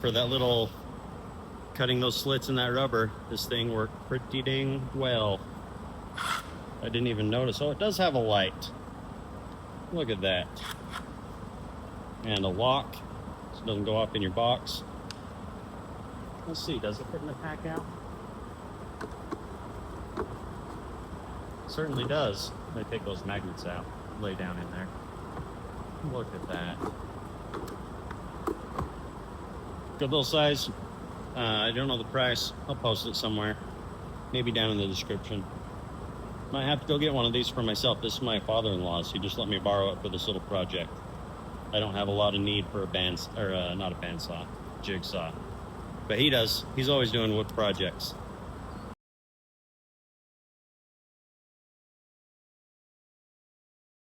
for that little cutting those slits in that rubber, this thing worked pretty dang well. I didn't even notice. Oh, it does have a light. Look at that. And a lock, so it doesn't go off in your box. Let's see, does it fit in the pack out? Certainly does. They take those magnets out, lay down in there. Look at that. Good little size. I don't know the price. I'll post it somewhere. Maybe down in the description. Might have to go get one of these for myself. This is my father-in-law's. He just let me borrow it for this little project. I don't have a lot of need for a not a bandsaw, jigsaw. But he does. He's always doing wood projects.